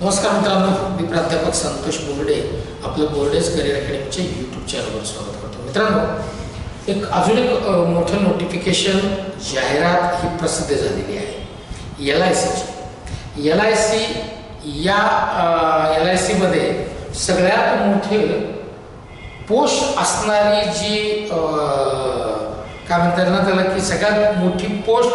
नमस्कार मित्रांनो, मी प्राध्यापक संतोष बोर्डे आपलं बोर्डेज करिअर अकॅडमीच्या यूट्यूब चॅनलवर स्वागत करतो. मित्रांनो, अजून एक मोठं नोटिफिकेशन जाहिरात ही प्रसिद्ध झालेली आहे LICची. LIC मध्ये सगळ्यात मोठे पोस्ट असणारी जी काय म्हणतात ना त्याला की सगळ्यात मोठी पोस्ट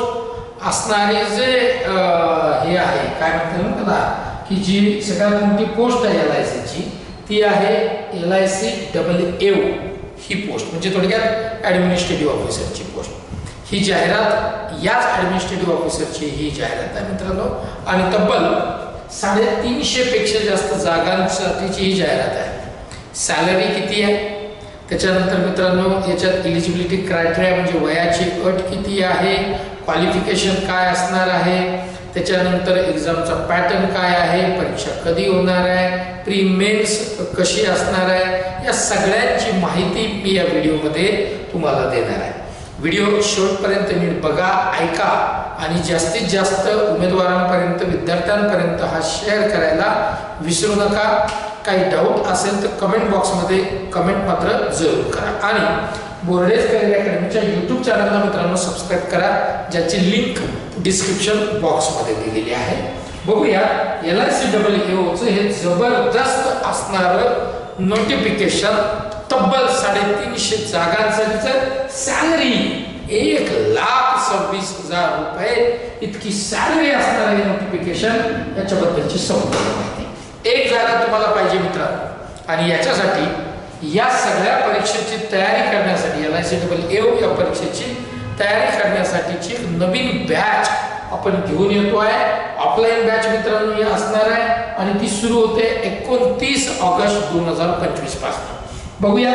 असणारी जे हे आहे काय म्हणतात ना त्याला की जी सगळ्यात मोठी पोस्ट आहे LICची ती आहे LICAA ही पोस्ट, म्हणजे थोडक्यात ॲडमिनिस्ट्रेटिव्ह ऑफिसरची पोस्ट. ही जाहिरात याच ॲडमिनिस्ट्रेटिव्ह ऑफिसरची ही जाहिरात आहे मित्रांनो, आणि तब्बल 350 पेक्षा जास्त जागांसाठीची ही जाहिरात आहे. सॅलरी किती आहे, त्याच्यानंतर मित्रांनो याच्यात एलिजिबिलिटी क्रायटेरिया म्हणजे वयाची अट किती आहे, क्वालिफिकेशन काय असणार आहे, त्याच्यानंतर एक्झामचा पॅटर्न काय आहे, परीक्षा कधी होणार आहे, प्री मेन्स कशी असणार आहे, या सगळ्यांची माहिती मी या व्हिडिओमध्ये तुम्हाला देणार आहे. व्हिडिओ शेवटपर्यंत नीट बघा, ऐका आणि जास्तीत जास्त उमेदवारांपर्यंत विद्यार्थ्यांपर्यंत हा शेअर करायला विसरू नका. काही डाऊट असेल तर कमेंट बॉक्समध्ये कमेंट मात्र जरूर करा आणि बोर्डेज करिअर अकॅडमीच्या यूट्यूब चॅनलला मित्रांनो सबस्क्राईब करा, ज्याची लिंक डिस्क्रिप्शन बॉक्समध्ये दिलेली आहे. बघूया LICAAचं हे जबरदस्त असणारं नोटिफिकेशन. तब्बल 350 जागांसाठीचं सॅलरी 1,26,000 रुपये इतकी सॅलरी असणार आहे नोटिफिकेशन. याच्याबद्दलची संपूर्ण माहिती. एक जागा तुम्हाला पाहिजे मित्रांनो, आणि याच्यासाठी या सगळ्या परीक्षेची तयारी करण्यासाठी LICAA या परीक्षेची तयारी करण्यासाठीची नवीन बॅच आपण घेऊन येतो आहे. ऑफलाईन बॅच मित्रांनो ही असणार आहे आणि ती सुरू होते 29 ऑगस्ट 2025 पासून. बघूया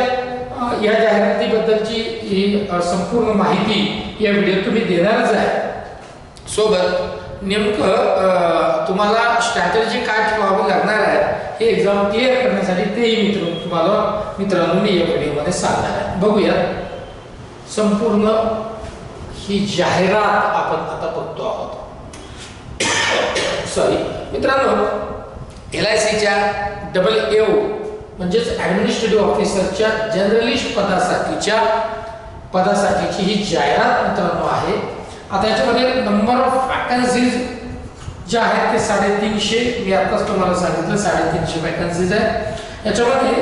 या जाहिरातीबद्दलची ही संपूर्ण माहिती या व्हिडिओत तुम्ही देणारच आहे. सोबत नेमकं तुम्हाला स्ट्रॅटेजी काय ठेवावी लागणार आहे हे एक्झाम क्लिअर करण्यासाठी तेही मित्रांनो मी या व्हिडिओमध्ये सांगणार आहे. बघूया संपूर्ण ही जाहिरात आपण आता बघतो आहोत. सॉरी मित्रांनो, LICच्या AA म्हणजेच ॲडमिनिस्ट्रेटिव्ह ऑफिसरच्या जर्नलिस्ट पदासाठीची ही जाहिरात मित्रांनो आहे. आता याच्यामध्ये नंबर ऑफ वॅकन्सीज ज्या आहेत ते 350. मी आताच तुम्हाला सांगितलं 350 वॅकन्सीज आहे. याच्यामध्ये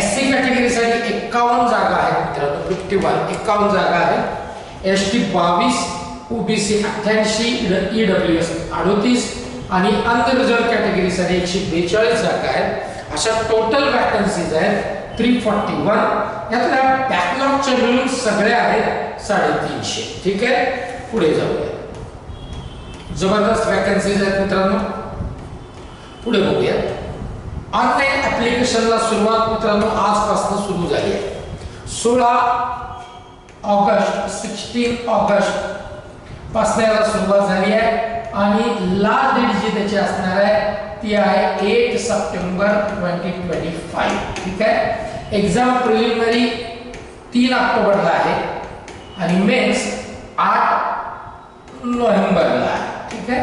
SC कॅटेगरीसाठी 51 जागा आहेत मित्रांनो, 51 जागा आहेत. ST 22, OBC 88, EWS 38 आणि अनरिझर्व्ड कॅटेगरीसाठी 142 जागा आहेत. अशा टोटल वॅकन्सीज आहेत 341. यातल्या बॅकलॉगच्या मिळून सगळ्या आहेत 350. ठीक आहे, पुढे जाऊया. जबरदस्त वॅकन्सीज आहेत मित्रांनो. पुढे बघूया. ऑनलाईन ऍप्लिकेशनला सुरुवात मित्रांनो आजपासून सुरू झाली आहे. 16 ऑगस्ट पासून याला सुरुवात झाली आहे आणि लास्ट डेट जी त्याची असणार आहे ती आहे 8 सप्टेंबर 2025. ठीक आहे. एक्झाम प्रिलिमिनरी 3 ऑक्टोबरला आहे आणि मेन्स 8 नोव्हेंबरला आहे. ठीक आहे.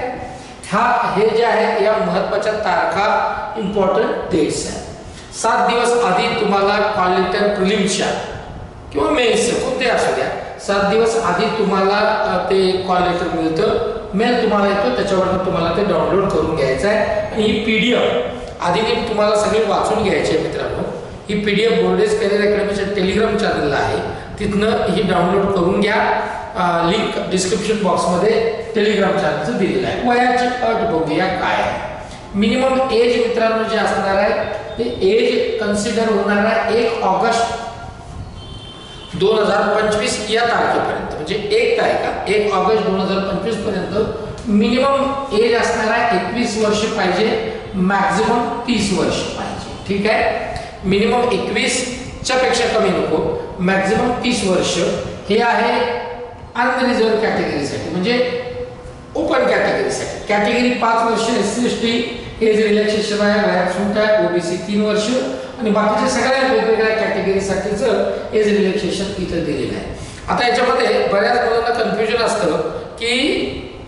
हे जे आहे या महत्त्वाच्या तारखा इम्पॉर्टंट डेट्स आहेत. 7 दिवस आधी तुम्हाला कॉल लेटर प्रिलिम्सच्या किंवा मेन्स कोणते असू द्या, 7 दिवस आधी तुम्हाला ते कॉल लेटर मिळतं, मेल तुम्हाला येतो, त्याच्यावरून तुम्हाला ते डाउनलोड करून घ्यायचं आहे. आणि ही PDF आधी तुम्हाला सगळे वाचून घ्यायची आहे मित्रांनो. ही PDF बोर्डेज करिअर अकॅडमीच्या टेलिग्राम चॅनलला आहे, तिथनं ही डाउनलोड करून घ्या. लिंक डिस्क्रिप्शन बॉक्समध्ये टेलिग्राम चॅनलचं दिलेलं आहे. वयाची अट बघूया काय आहे. मिनिमम एज मित्रांनो जे असणार आहे ते एज कन्सिडर होणार आहे 1 ऑगस्ट 2025 या तारखेपर्यंत, म्हणजे 1 ऑगस्ट 2025 पर्यंत मिनिमम एज असणार आहे 21 वर्ष पाहिजे, मॅक्झिमम 30 वर्ष पाहिजे. ठीक आहे. मिनिमम 21 च्या पेक्षा कमी नको, मॅक्झिमम 30 वर्ष. हे आहे अनरिझर्व्ड कॅटेगरीसाठी, म्हणजे ओपन कॅटेगरीसाठी. कॅटेगरी 5 वर्ष SC ST एज रिलॅक्सेशन आहे, वयात सूट आहे. OBC 3 वर्ष आणि बाकीच्या सगळ्या वेगवेगळ्या कॅटेगरीसाठीचं एज रिलॅक्सेशन इथं दिलेलं आहे. आता याच्यामध्ये बऱ्याच मुलांना कन्फ्युजन असतं की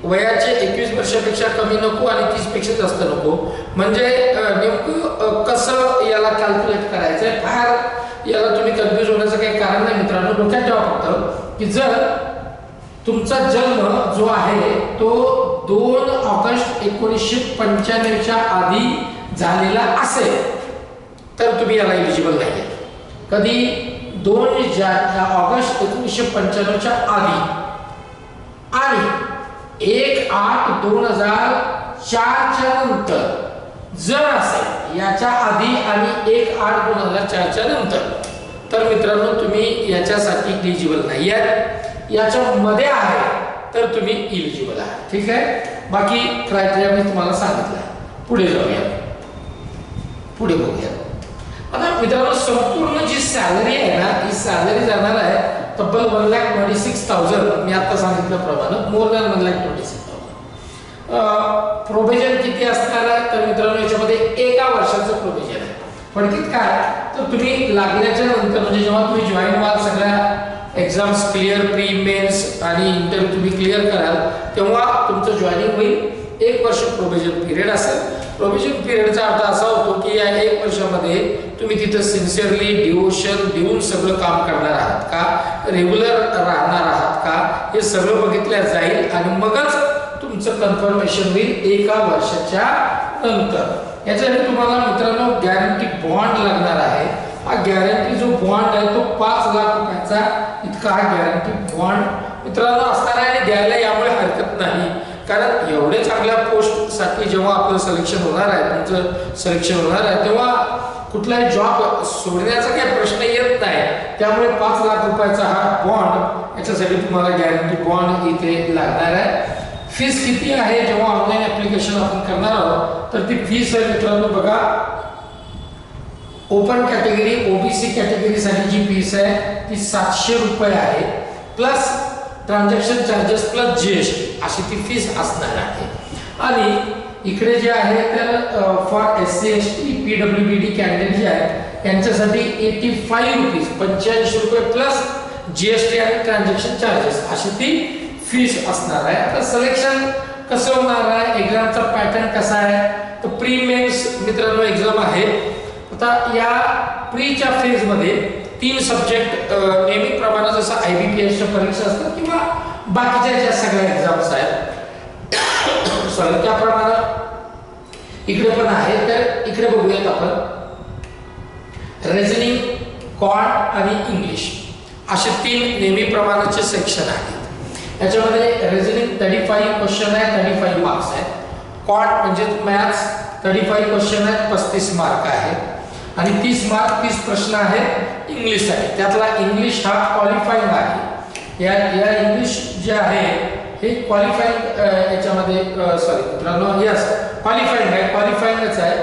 वयाचे 21 वर्षापेक्षा कमी नको आणि 30 पेक्षा जास्त नको. म्हणजे नेमकं कसं याला कॅल्क्युलेट करायचंय, फार याला तुम्ही कन्फ्यूज होण्याचं काही कारण नाही मित्रांनो. डोक्यात ठेवा फक्त की जर तुमचा जन्म जो आहे तो 2 ऑगस्ट 1995च्या आधी झालेला असेल तर तुम्ही याला एलिजिबल नाही. कधी 2 ऑगस्ट 1995च्या आधी आणि 1/8/2004च्या नंतर जर असेल, याच्या आधी आणि 1/8/2004च्या नंतर, तर मित्रांनो तुम्ही याच्यासाठी एलिजिबल नाही आहे. याच्या मध्ये आहे तर तुम्ही एलिजिबल आहे. ठीक आहे. बाकी क्रायटेरिया मी तुम्हाला सांगितलं आहे. पुढे जाऊया, पुढे बघूया. आता मित्रांनो संपूर्ण जी सॅलरी आहे ना, ही सॅलरी जाणार आहे तब्बल 1,26,000. मी आता सांगितल्याप्रमाणे मोर दॅन 1,26,000. प्रोव्हिजन किती असणार आहे तर मित्रांनो याच्यामध्ये 1 वर्षाचं प्रोव्हिजन आहे. थोडक्यात काय तर तुम्ही लागल्याच्या नंतर म्हणजे जेव्हा तुम्ही जॉईन व्हाल, सगळ्या एक्झाम्स क्लिअर, प्री मेन्स आणि इंटरव्ह्यू तुम्ही क्लिअर कराल, तेव्हा तुमचं जॉईनिंग होईल. 1 वर्ष प्रोव्हिजन पिरियड असेल. प्रोव्हिजन पिरियडचा अर्थ असा होतो की या 1 वर्षामध्ये तुम्ही तिथं सिन्सिअरली डिवोशन देऊन सगळं काम करणार आहात का, रेग्युलर राहणार आहात का, हे सगळं बघितलं जाईल आणि मगच तुमचं कन्फर्मेशन होईल 1 वर्षाच्या नंतर. याच्यासाठी तुम्हाला मित्रांनो गॅरंटी बॉन्ड लागणार आहे. हा गॅरंटी जो बॉन्ड आहे तो 5 लाख रुपयाचा इतका हा गॅरंटी बॉन्ड मित्रांनो असणार आहे. आणि द्यायला यामुळे हरकत नाही, कारण एवढे चांगल्या पोस्ट साठी जेव्हा आपलं सिलेक्शन होणार आहे, तुमचं सिलेक्शन होणार आहे, तेव्हा कुठलाही जॉब सोडण्याचा काही प्रश्न येत नाही. त्यामुळे 5 लाख रुपयाचा हा बॉन्ड, याच्यासाठी तुम्हाला गॅरंटी बॉन्ड इथे लागणार आहे. फीस किती आहे जेव्हा ऑनलाईन ऍप्लिकेशन आपण करणार आहोत तर ती फीस आहे मित्रांनो बघा. ओपन कॅटेगरी ओबीसी कॅटेगरीसाठी जी फीस आहे ती 700 रुपये आहे, plus transaction charges plus GST अशी ती फीस असणार आहे. आणि इकडे जे आहे तर for SC ST PWD candidate जे आहेत यांच्यासाठी 85 रुपीज 85 रुपये प्लस जीएसटी आणि ट्रान्झॅक्शन चार्जेस अशी ती फीस असणार आहे. आता सिलेक्शन कसं होणार आहे, एक्झामचा पॅटर्न कसा आहे तर प्री मेन्स मित्रांनो एक्झाम आहे. आता या प्रीच्या फेज मध्ये 3 सब्जेक्ट नेहमीप्रमाणे जसं आयबीपीएसच्या परीक्षा असतात किंवा बाकीच्या ज्या सगळ्या एक्झाम्स आहेत सॉरी त्याप्रमाणे इकडे पण आहे. तर इकडे बघूयात आपण रिजनिंग, क्वांट आणि इंग्लिश असे 3 नेहमीप्रमाणेचे सेक्शन आहेत. याच्यामध्ये रिजनिंग 35 क्वेश्चन आहे, 35 मार्क्स आहेत. क्वांट म्हणजे मॅथ्स 35 क्वेश्चन आहेत, 35 मार्क आहेत आणि 30 मार्क 30 प्रश्न आहेत इंग्लिश साठी. त्यातला इंग्लिश हा क्वालिफाईंग आहे. या इंग्लिश जे आहे हे क्वालिफाईंग याच्यामध्ये सॉरी मित्रांनो यस क्वालिफाईंग आहे, क्वालिफाईंगच आहे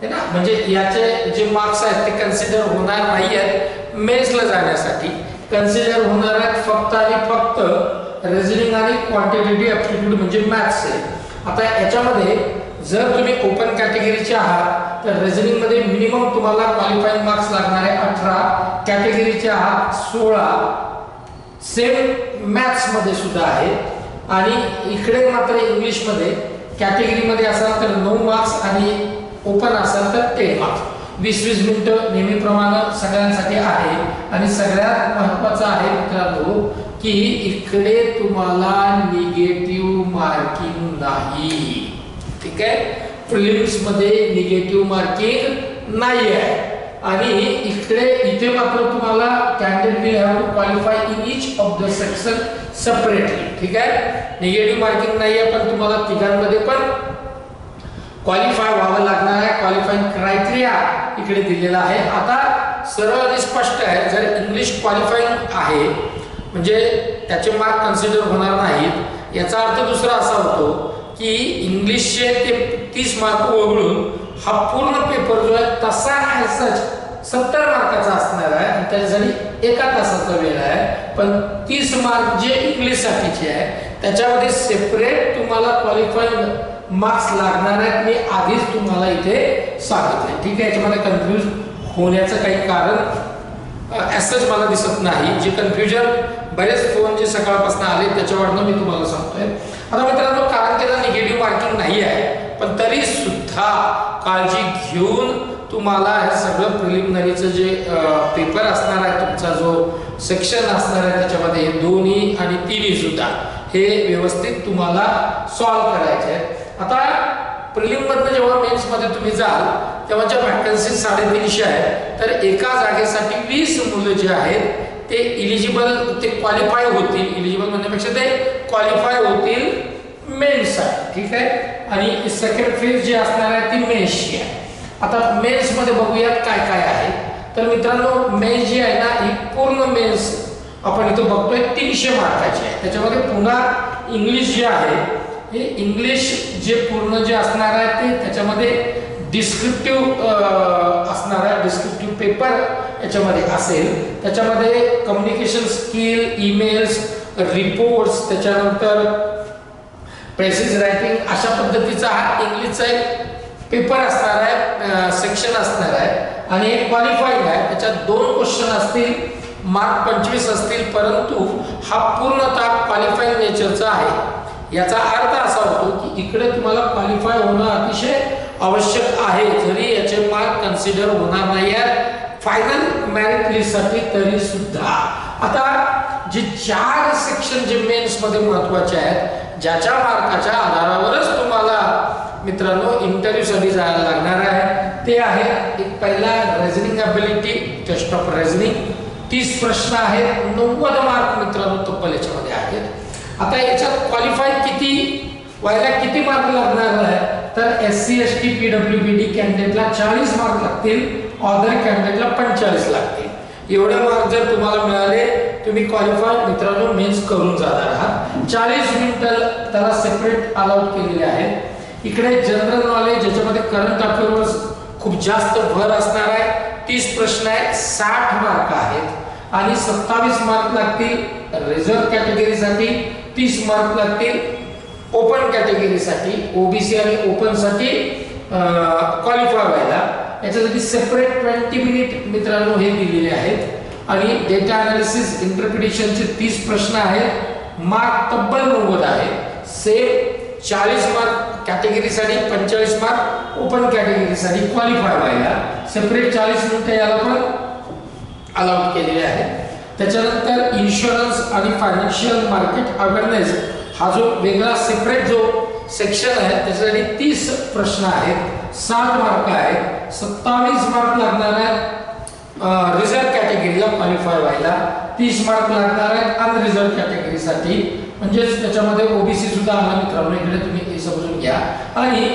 ना. म्हणजे याचे जे मार्क्स आहेत ते कन्सिडर होणार नाही आहेत मेन्सला जाण्यासाठी. कन्सिडर होणार आहेत फक्त आणि फक्त रिजनिंग आणि क्वांटिटेटिव्ह ऍप्टिट्यूड म्हणजे मॅथ्स आहे. आता याच्यामध्ये जर तुम्ही ओपन कॅटेगरीचे आहात तर रिजनिंग मध्ये मिनिमम तुम्हाला क्वालिफाईंग मार्क्स लागणार आहे 18, कॅटेगरीचे आहात 16, सेम मॅथ्स मध्ये सुद्धा आहे. आणि इकडे मात्र इंग्लिश मध्ये कॅटेगरी मध्ये असाल तर 9 मार्क्स आणि ओपन असाल तर 10 मार्क्स. 20-20 मिनिटं नेहमीप्रमाणे सगळ्यांसाठी आहे. आणि सगळ्यात महत्त्वाचं आहे मित्रांनो की इकडे तुम्हाला निगेटिव्ह मार्किंग नाही. ठीक आहे, प्रिलिम्स मध्ये निगेटिव्ह मार्किंग नाही आहे. आणि इथे मात्र तुम्हाला candidate will have to qualify in each of the section separately. ठीक आहे, निगेटिव्ह मार्किंग नाही आहे पण तुम्हाला तिघांमध्ये पण क्वालिफाय व्हावं लागणार आहे. क्वालिफाईंग क्रायटेरिया इकडे दिलेला आहे. आता सरळ आणि स्पष्ट आहे, जर इंग्लिश क्वालिफाईंग आहे म्हणजे त्याचे मार्क कन्सिडर होणार नाहीत. याचा अर्थ दुसरा असा होतो की इंग्लिशचे ते 30 मार्क वगळून हा पूर्ण पेपर जो आहे तसा ॲज 70 मार्काचा असणार आहे आणि त्याच्यासाठी 1 तासाचा वेळ आहे. पण 30 मार्क जे इंग्लिश साठीचे आहे त्याच्यामध्ये सेपरेट तुम्हाला क्वालिफाईंग मार्क्स लागणार आहेत. मी आधीच तुम्हाला इथे सांगितले. ठीक आहे, याच्यामध्ये कन्फ्यूज होण्याचं काही कारण असंच मला दिसत नाही. जे कन्फ्युजन बरेच फोन जे सकाळपासून आले त्याच्यावरनं मी तुम्हाला सांगतोय. आता मित्रांनो, कारण त्याला निगेटिव्ह मार्किंग नाही आहे, पण तरी सुद्धा काळजी घेऊन तुम्हाला हे सगळं प्रिलिमिनरीचं जे पेपर असणार आहे, तुमचा जो सेक्शन असणार आहे, त्याच्यामध्ये हे दोन्ही आणि तिन्ही सुद्धा हे व्यवस्थित तुम्हाला सॉल्व्ह करायचे आहेत. आता प्रिलिममधनं जेव्हा मेन्समध्ये तुम्ही जाल तेव्हाच्या व्हॅकन्सी 350 आहेत, तर एका जागेसाठी 20 मुलं जे आहेत ते इलिजिबल, ते क्वालिफाय होतील. इलिजिबल म्हणण्यापेक्षा ते क्वालिफाय होतील मेन्ससाठी, ठीक आहे. आणि सेकंड फेज जी असणार आहे ती मेन्सची आहे. आता मेन्समध्ये बघूयात काय काय आहे. तर मित्रांनो, मेन्स जी आहे ना, ही पूर्ण मेन्स आपण इथं बघतोय 300 मार्काची आहे. त्याच्यामध्ये पुन्हा इंग्लिश जे आहे, हे इंग्लिश जे पूर्ण जे असणार आहे ते त्याच्यामध्ये डिस्क्रिप्टिव्ह असणार आहे. डिस्क्रिप्टिव्ह पेपर याच्यामध्ये असेल. त्याच्यामध्ये कम्युनिकेशन स्किल, ईमेल्स, रिपोर्ट्स, त्याच्यानंतर प्रेसिज रायटिंग, अशा पद्धतीचा हा इंग्लिशचा एक पेपर असणार आहे, सेक्शन असणार आहे. आणि एक क्वालिफाईंग आहे. त्याच्यात 2 क्वेश्चन असतील, मार्क 25 असतील, परंतु हा पूर्णतः क्वालिफाईंग नेचरचा आहे. याचा अर्थ असा होतो की इकडे तुम्हाला क्वालिफाय होणं अतिशय आवश्यक आहे, जरी याचे मार्क कन्सिडर होणार नाही आहेत फायनल मेरिट लिस्टसाठी तरी सुद्धा. आता जे 4 सेक्शन जे मेन्स मध्ये महत्त्वाचे आहेत, ज्याच्या मार्काच्या आधारावरच तुम्हाला मित्रांनो इंटरव्ह्यूसाठी जायला लागणार आहे, ते आहे एक पहिला reasoning ability, test of reasoning. 30 प्रश्न आहेत, 90 मार्क मित्रांनो तब्बल याच्यामध्ये आहेत. आता याच्यात क्वालिफाय किती व्हायला किती मार्क लागणार आहे, तर SC ST PWBD कॅन्डिडेटला 40 मार्क लागतील, अदर कॅन्डिडेटला 45 लागतील. एवढे मार्क जर तुम्हाला मिळाले, तुम्ही क्वालिफाय मित्रांनो मेन्स करून जाणार आहात. 40 मिनिटं त्याला सेपरेट अलाउड केलेले आहेत. इकडे जनरल नॉलेज, ज्याच्यामध्ये करंट अफेअर्स खूप जास्त भर असणार आहे. 30 प्रश्न आहेत, 60 मार्क आहेत आणि 27 मार्क लागतील रिझर्व्ह कॅटेगरीसाठी, 30 मार्क लागतील ओपन कॅटेगरीसाठी, ओबीसी आणि ओपन साठी क्वालिफाय व्हायला. याच्यासाठी सेपरेट 20 मिनिट मित्रांनो हे दिलेले आहेत. आणि डेटा अनालिसिस इंटरप्रिटेशनचे 30 प्रश्न आहेत, मार्क तब्बल 90 आहे. सेम 40 मार्क कॅटेगरीसाठी, 45 मार्क ओपन कॅटेगरीसाठी क्वालिफाय व्हायला. सेपरेट 40 मिनिटं याला पण अलाउड केलेले आहेत. त्याच्यानंतर इन्शुरन्स आणि फायनान्शियल मार्केट अवेअरनेस हा जो वेगळा सेपरेट जो सेक्शन आहे, त्याच्यासाठी 30 प्रश्न आहेत, 60 मार्क आहेत. 27 मार्क लागणार आहेत रिझर्व्ह कॅटेगरीला क्वालिफाय व्हायला, 30 मार्क लागणार आहेत अनरिझर्व्ह कॅटेगरीसाठी. म्हणजेच त्याच्यामध्ये ओबीसी सुद्धा आला मित्रांनो, इकडे तुम्ही हे समजून घ्या. आणि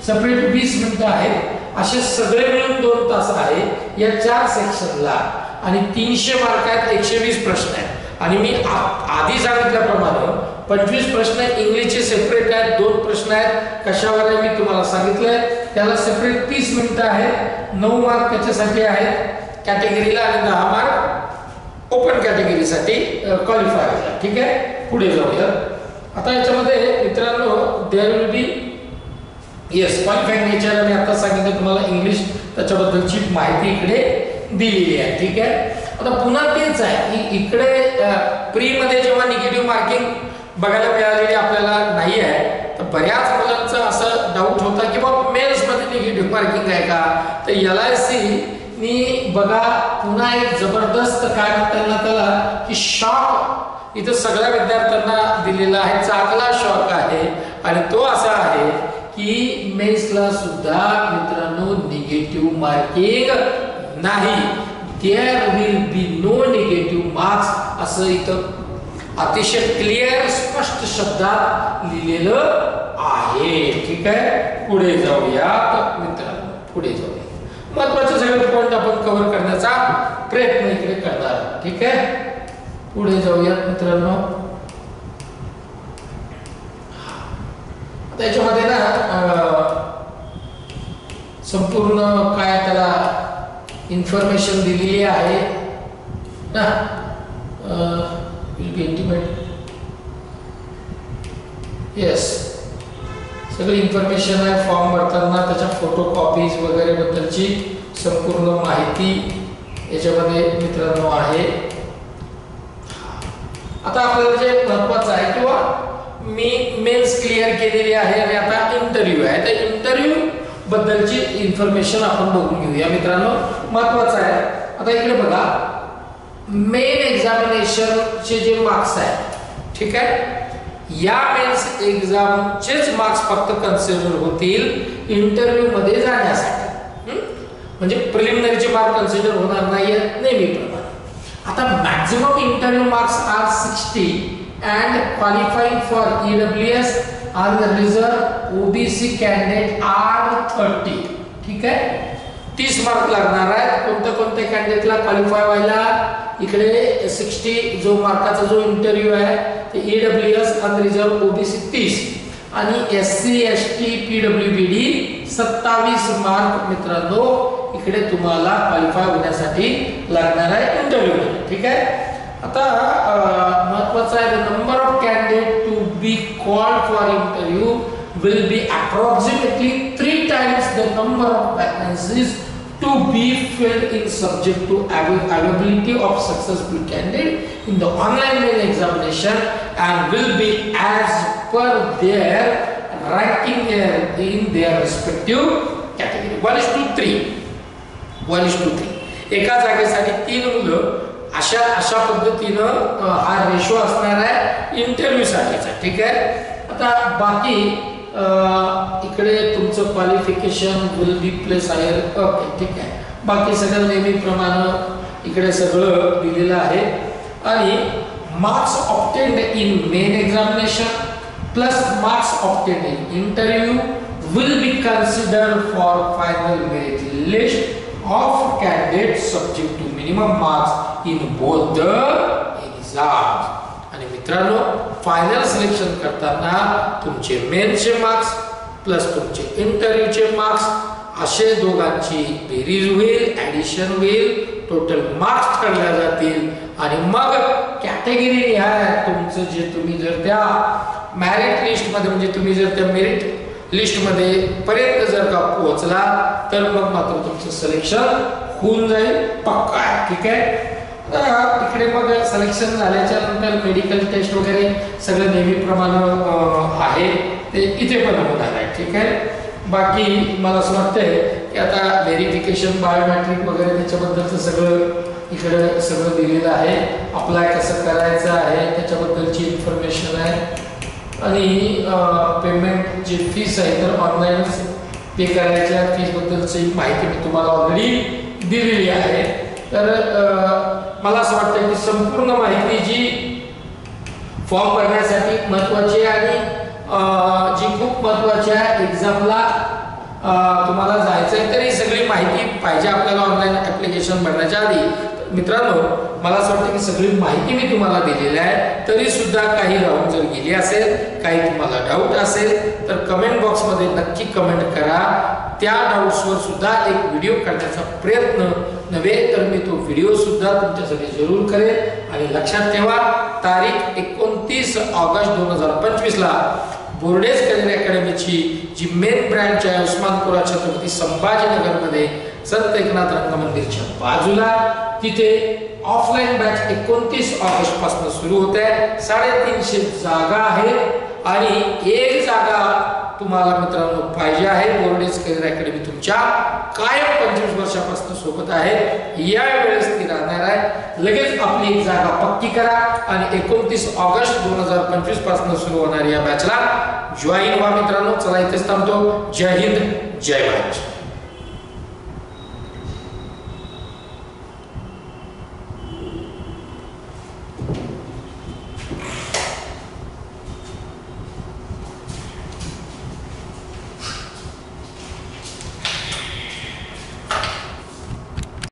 सेपरेट 20 मिनिटं आहेत. असे सगळे मिळून 2 तास आहे या 4 सेक्शनला. आणि 300 मार्क आहेत, 120 प्रश्न आहेत. आणि मी आधी सांगितल्याप्रमाणे 25 प्रश्न इंग्लिशचे सेपरेट आहेत, 2 प्रश्न आहेत कशावर आहे मी तुम्हाला सांगितलंय. त्याला सेपरेट 30 मिनिटं आहेत, 9 मार्क त्याच्यासाठी आहेत कॅटेगरीला आणि 10 मार्क ओपन कॅटेगरीसाठी क्वालिफाय व्हायला. ठीक आहे, पुढे जाऊया. आता याच्यामध्ये मित्रांनो there will be yes qualifying nature. आणि आता सांगितलं तुम्हाला इंग्लिश, त्याच्याबद्दलची माहिती इकडे दिलेली आहे. ठीक आहे. आता पुन्हा तेच आहे की इकडे प्री मध्ये जेव्हा निगेटिव्ह मार्किंग बघायला मिळालेली आपल्याला नाही आहे, तर बऱ्याच मुलांचं असं डाऊट होता की बाबा मेन्स मध्ये निगेटिव्ह मार्किंग आहे का. तर LIC नी बघा पुन्हा एक जबरदस्त काय म्हणतात त्याला की शॉक इथं सगळ्या विद्यार्थ्यांना दिलेला आहे, चांगला शॉक आहे. आणि तो असा आहे की मेन्सला सुद्धा मित्रांनो निगेटिव्ह मार्किंग नाही. There will be no negative marks असं इथं अतिशय क्लिअर स्पष्ट शब्दात लिहिलेलं आहे. ठीक आहे, पुढे जाऊया मित्रांनो, पुढे जाऊया. महत्वाचे सगळे पॉइंट आपण कव्हर करण्याचा प्रयत्न इकडे करणार. ठीक आहे, पुढे जाऊया मित्रांनो. त्याच्यामध्ये ना संपूर्ण काय त्याला इन्फॉर्मेशन दिलेली आहे ना. विल बी इंटिमेट येस सगळी इन्फॉर्मेशन आहे. फॉर्म भरताना त्याच्या फोटो कॉपीज वगैरे बद्दलची संपूर्ण माहिती याच्यामध्ये मित्रांनो आहे. आता आपल्याला जे महत्त्वाचं आहे किंवा मी मेन्स क्लिअर केलेली आहे आणि आता इंटरव्ह्यू आहे. तर इंटरव्ह्यू बद्दलची इन्फॉर्मेशन आपण बघून घेऊया मित्रांनो, महत्वाचं आहे. आता इकडे बघा, मेन एक्झामिनेशनचे जे मार्क्स आहेत, ठीक आहे, या मेन्स एक्झामचेच मार्क्स फक्त कन्सिडर होतील इंटरव्ह्यू मध्ये जाण्यासाठी. म्हणजे प्रिलिमिनरीचे मार्क कन्सिडर होणार नाहीत नेहमीप्रमाणे. आता maximum interview marks are 60 and qualifying for EWS and the reserve OBC candidate are 30. ठीक आहे, 30 मार्क लागणार आहेत. कोणत्या कॅन्डिडेटला क्वालिफाय व्हायला? इकडे 60 जो मार्काचा जो इंटरव्ह्यू आहे ते EWS आणि रिझर्व OBC 30 आणि SC ST PWBD 27 मार्क मित्रांनो इकडे तुम्हाला क्वालिफाय होण्यासाठी लागणार आहे इंटरव्ह्यू. ठीक आहे, आता महत्वाचं आहे, the number of candidate to be called for interview will be approximately 3 times the number of vacancies to be filled in subject to availability of successful candidate in the online main examination and will be as per their ranking in their respective category. 1:3 एका जागेसाठी 3 मुलं अशा पद्धतीनं हा ratio असणार आहे interview साठीचा. ठीक आहे, आता बाकी इकडे तुमचं qualification will be place higher. Okay, ठीक आहे, बाकी सगळं नेहमीप्रमाणे इकडे सगळं दिलेलं आहे. आणि marks obtained in main examination plus marks obtained in interview will be considered for final merit list of candidates subject to minimum marks in both the exams. आणि मित्रांनो, फायनल सिलेक्शन करताना तुमचे मेनचे मार्क्स प्लस तुमचे इंटरव्ह्यूचे marks असे दोघांची बेरीज होईल, addition होईल, टोटल मार्क्स ठरले जातील आणि मग कॅटेगरी निहाय तुमचं जे तुम्ही जर त्या मेरिट लिस्ट मध्ये म्हणजे तुम्ही जर त्या मेरिट लिस्ट मध्ये पर्यंत जर का पोहोचला तर मग मात्र तुमचं सिलेक्शन होऊन जाईल, पक्का आहे. ठीक आहे, इकडे मग सिलेक्शन झाल्याच्या नंतर मेडिकल टेस्ट वगैरे सगळं नेहमीप्रमाणे आहे ते इथे पण होणार आहे. ठीक आहे, बाकी मला असं वाटतंय की आता व्हेरिफिकेशन बायोमेट्रिक वगैरे त्याच्याबद्दलचं सगळं इकडे सगळं दिलेलं आहे. अप्लाय कसं करायचं आहे त्याच्याबद्दलची इन्फॉर्मेशन आहे. आणि पेमेंट जी फीस आहे तर ऑनलाईनच पे करायच्या फीस बद्दलची माहिती मी तुम्हाला ऑलरेडी दिलेली आहे. तर मला असं वाटतं की संपूर्ण माहिती जी फॉर्म भरण्यासाठी महत्त्वाची आहे आणि जी खूप महत्त्वाची आहे, एक्झामला तुम्हाला जायचं आहे तरी सगळी माहिती पाहिजे आपल्याला ऑनलाईन ॲप्लिकेशन भरण्याच्या आधी. मित्रांनो, मला असं वाटतं की सगळी माहिती मी तुम्हाला दिलेली आहे. तरी सुद्धा काही राहून जर गेली असेल, काही तुम्हाला डाऊट असेल तर कमेंट बॉक्समध्ये नक्की कमेंट करा. त्या डाऊट्सवर सुद्धा एक व्हिडिओ करण्याचा प्रयत्न नव्हे तर मी तो व्हिडिओ सुद्धा तुमच्यासाठी जरूर करेन. आणि लक्षात ठेवा, तारीख 29 ऑगस्ट 2025 ला बोर्डेज करिअर अकॅडमीची जी मेन ब्रँच आहे उस्मानपुरा छत्रपती संभाजीनगरमध्ये संत एकनाथ रंगमंदिरच्या बाजूला, तिथे ऑफलाईन बॅच 29 ऑगस्ट पासून सुरू होत आहे. 350 जागा आहेत आणि एक जागा तुम्हाला मित्रांनो पाहिजे आहे. बोर्डेज करिअर अकॅडमी तुमच्या कायम 25 वर्षापासून सोबत आहे. या वेळेस ती राहणार आहे. लगेच आपली एक जागा पक्की करा आणि 29 ऑगस्ट 2025 पासून सुरू होणाऱ्या या बॅचला जॉईन व्हा मित्रांनो. चला इथेच थांबतो. जय हिंद, जय महाराष्ट्र.